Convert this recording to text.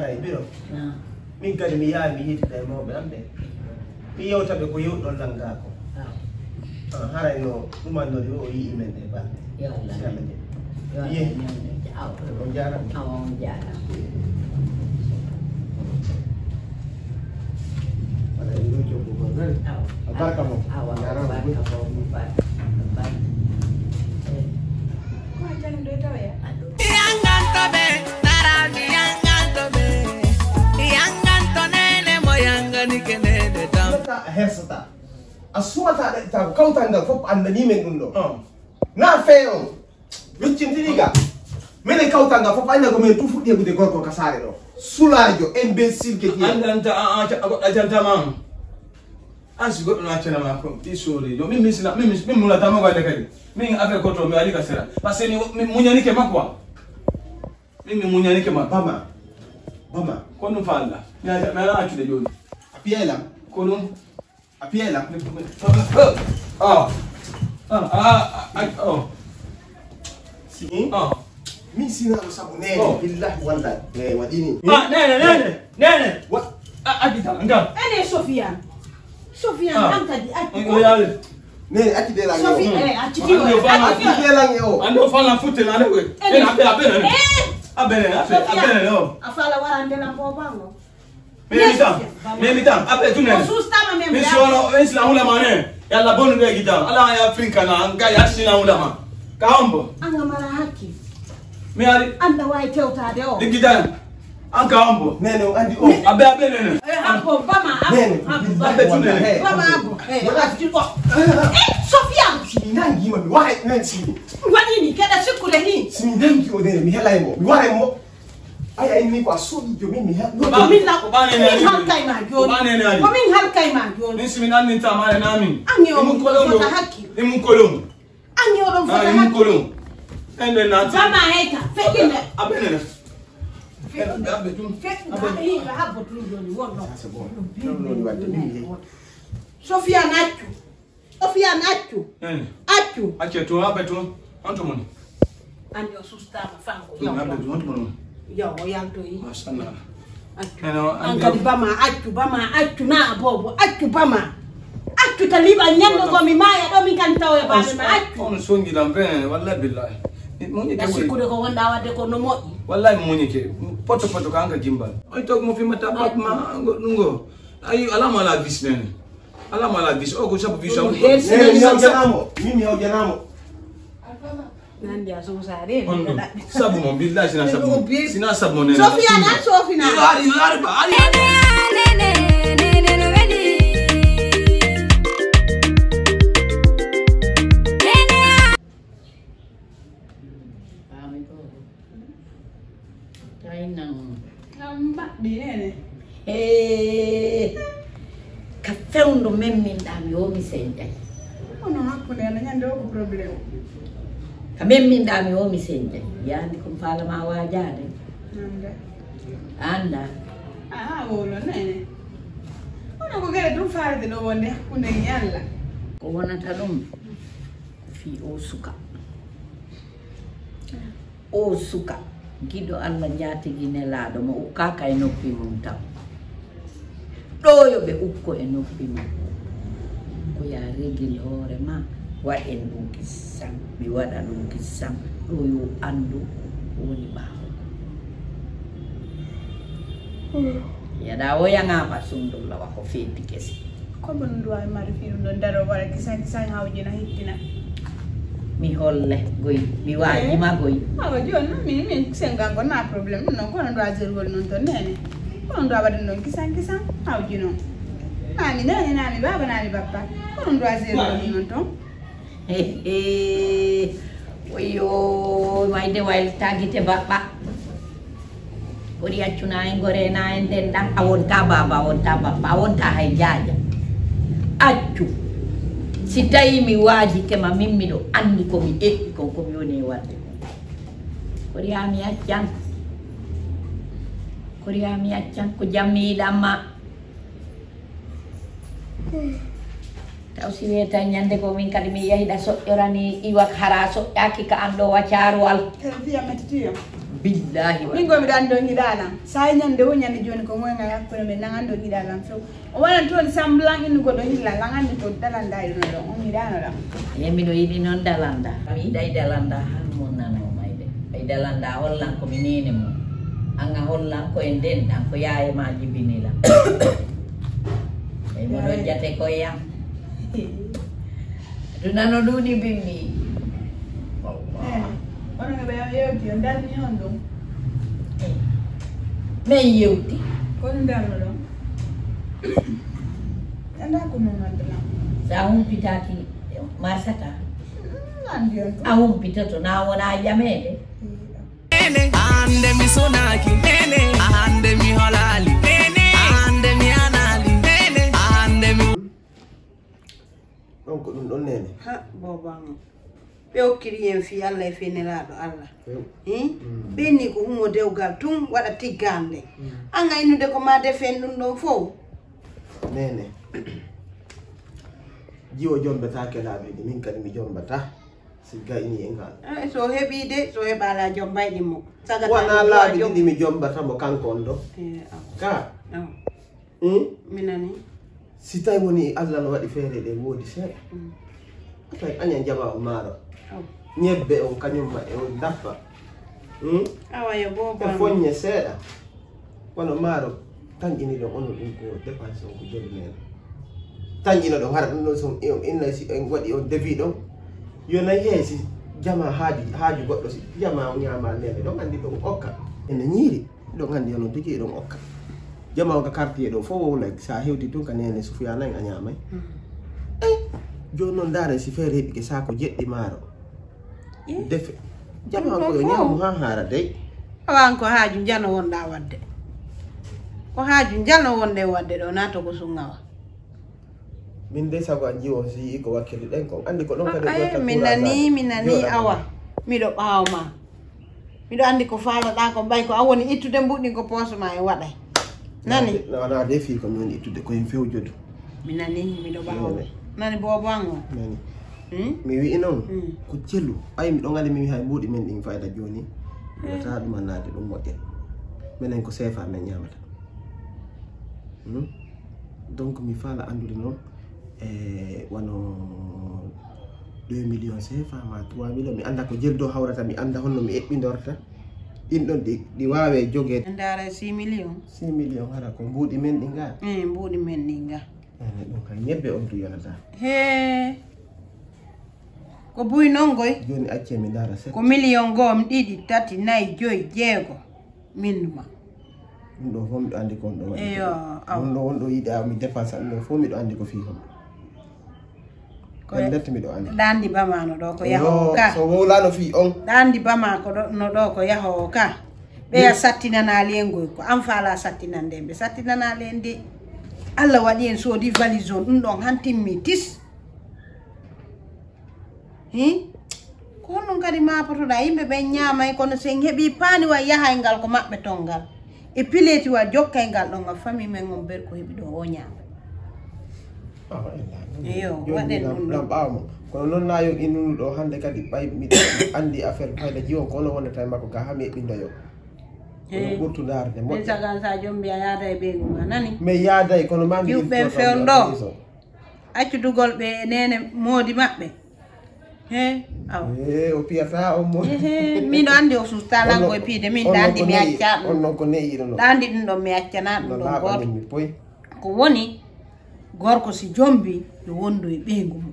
haray biro min kadi mi yaha mi yitida e mawɓe am ɓe mi yewtaɓe ko yewɗon langako haray no ɗumannori o yii men ɗe balɗe on jarama aɗa en ɗo joggugol nani a barka mo jarama hersata a suwata ɗa ko kawtal ngal fof andani men ɗum ɗo na feewo weccintiniga minen kawtal ngal fof anda ko min tu fuɗɗi heɓude gorko ka saare ɗo sulajo imbécile ke ti andanta goɗɗo jantama an si goɗɗo no accanama ko ɗi soori jo min mulatama wadde kadi min affaire goto mi waɗi ka sera par ce que mi muñanike makko wa min mi muñanike makko bama ko ɗum fa Allah mi ala accude joni a piyelam ko ɗum a piyelam si min sinaɗo saabu nene billahi wallahi waɗini nene addita ngam ene Sofiane an kadi nene accide lange o ando fala futte nane koy en abene o afala warande na bobango Memitan, après tout n'est-ce mais si on la hula mané, yalla bonu de gitan, ala ya Afrika na anga ya sina hula ma. Kaombo. Anga mara haki. Me ali anda wa teuta de o. De gitan. Anga kaombo. Nene andi o. Abe nene. Hapo bama hapo. Abe tu nene. Bama hapo. Wala tipo. Sofiane. Nangi mo wa nansi. Wani kada sikule ni. Simindangi o de mi hela mo. Mi ware mo. Ay ni ko sodi jo min mi ha no min la ko bane ne hal kay ma joni ko min hal kay ma joni min nan min ta mare namin angi o mun kolon fota hakki e mun kolon angi o don fota hakki mun kolon ende na ta bama heka fekinde abene abe tum abe ba habbo tum joni wonno no ni wadde min Sofiane accu to abe to anto moni andi o sustama fanko yo abe to anto moni yo yanto yi mashallah angadi bama accu na bobo accu bama accu taliba nyando go mi maya do min kan tawe ba ma accu on songi dam ben wallahi billahi moni ke ko ko wanda wade ko no moƴƴi wallahi moni ke poto kanga jimbal oy tok mo fi mata bak ma ngo ay alama la vis nene alama la vis o ko sabu vis am mi janamo Nandi asusare sabu mo billahi sina sabu nene Sofiane ari ba Néné No Wely ka fewndo men min ɗami o mi seeɗay onon hakkude ene ñande o ko probléme kamen min ɗami o mi seeɗay yandi kom falama wajade anda wolo nene ono ko gere ɗum farde ɗo wonde hakkude e Allah ko wonata ɗum ko fi o suka giɗo Allah jatigi nelaɗo mo ukkaka e noppi mum taw ɗo yo ɓe ukko e noppi mum ko ya regil hoore ma waɗen ɗum kissam mi waɗa ɗum kissam ɗo yo andu woni ɓaawo yaɗa o yangama sundullawa ko feeti kese komo ɗum duwawi mari fi ɗum ɗo daro waɗa kisan hawjina hittina mi holle goy mi wajima goy awa joni min sengal ko na probléme ɗum noon kono ɗo ajergol noon to nene kono ɗo waɗan ɗon kisan hawji noon nami nene nami baba nami bappa kono ɗo ajergol noon ton oyo mayde waylta guite baɓɓa ɓuri accuna e gorena e nden ɗam a wonta baba a wonta bappa a wonta hay jaaja accu si tawi mi waaji kema min miɗo andi komi eɓɓi kon komi woni e wadde koriyami accan ko jammi yiɗamma taw si wiyeta ñande ko min kadi mi yahiɗa soƴƴorani iwak hara soƴƴaki ka an ɗo waccaruwal fiya mettitiyam billahi ningo mi dan do ngidana say nyande wo nyande joni ko ngoy ngaya ko me nangando ngidana so o wana ton samblang in ko do hilla langandi ko dalanda no do ngidana la yemi do yidi non dalanda mi dai dalanda han mon nano mayde ay dalanda hollan ko minene mo anga hollan ko en den dan ko yaaye ma jibinila ay mo do jate ko yam dunano duni bimbi ona be yewti ndal ni hondo me yewti ko ndal no anda ko non andala sa pitati masata nandion a pitato na wona jamede Nene ande mi sonaki nene ande mi halali nene ande mi anali nene ande mi donc ɗum ɗon nene ha bobang be okkiri en fi Allah e fenelaɗo Allah ɓenni ko humo dewgal tun waɗa tiggande anga innude ko ma defen ɗum ɗon fof nene jiwo jombetake laaɓiɗi min kadi mi jombata sigga ini en gal so heɓi de so heɓala jombayɗi mo wona laaɓi ɗiɗi mi jombata mo kanko on ɗo ka minani si tawi woni Allah no waɗi feere ɗe woodi seeɗa tawi aña jama o maaro ñebbe on kañumma e on dappa awayo bobo e foññe seeɗa wono maaro tañƴini ɗon ono ɗum ko dépense on ko joli men tañƴino ɗon hara ɗum ɗon so inna si en waɗi on defi ɗon yo nayi hee si jama haaju goɗɗo si jama o ñaama nene ɗon anndi ɗon okka ene ñiiri ɗon anndi ono jogii ɗon okka jama o ka quartier ɗo fof wowla sa hewti tun ka nene sufuya nayi a ñaamay joni noon ndaare si feere heɓi ke saako jeɗɗi maaro defe jama on koyo ñaamu ha haara dey awan ko haaju jano wonɗa wadde ko haaju jano wonde wadde ɗo nato ko sungawa min de sago an jiwo si yii ko wakkili ɗen kon anndi ko ɗon kadi mi nani awa miɗo ɓaawma miɗo anndi ko faaloɗa ko ɓay ko a woni ittude mbuɗɗi ko poche ma en waɗay nani wona de fi ko mi woni ittude koyen fewjodu mi nani miɗo ɓaawma nani boban o nani mi wi noon ko celu ay mi ɗon andi mi wi hay mbuuɗi men ɗin fayda joni wata ɗum annade ɗum moƴƴe minen ko seefa men ñamata donc mi faala andude noon wano 2 millions CFA ma 3 millions mi anda ko jeldo hawrata mi anda honno mi eɓɓidorta ɗin ɗon ɗi wawe jogede ndara 6 millions 6 millions hara ko mbuuɗi men ɗi ga mbuuɗi men ɗi ga ɗum ka ñebbe on tu yonata he ko buy non goy joni acce mi dara set ko million gom ɗiɗi tati nayi joyi jeego minnuma ɗum ɗo fof miɗo andi ko on ɗo waɗi eyo ɗum ɗo wonɗo yiɗa mi dépense ɗum ɗo fof miɗo andi ko fi hon ko lette miɗo andi ɗandi bamano ɗo ko yahowo ka so wowlano fi on ɗandi bama ko no ɗo ko yahowo ka ɓeya sattinanali en goy ko an faala sattinande ɓe sattinanali en de Allah waɗi en soodi valise on ɗum ɗon han timmi tis ko honnon kadi mapotoɗa yimɓe ɓen ñamay kono sen heeɓi paani wa yahay ngal ko maɓɓe ton ngal e pileti wa jokkay ngal ɗon ngal famille men on ber ko heeɓi ɗo o ñama eyo waɗen ɗum ɗon ɓawmo kono noon nayo innunu ɗo hande kadi ɓay miɗo andi affaire fayda jiwon ko ono wonata makko ga ha mi eɓɓindayo kono ɓurtu darde moƴƴe sagan sa jom mbiya yaada e ɓeygu ma nani mais yaaday kono ma juɓɓe fewn ɗo accudugol ɓe nene moodi maɓɓe he aw o piyata o mo miɗo andi o sustalango e piide min ɗandi mi acca ɗum on noon ko neyiɗo noon ɗandi ɗum ɗon mi accana ɗum ɗon goto mi poy ko woni gorko si jombi yo wondu e ɓeygu mum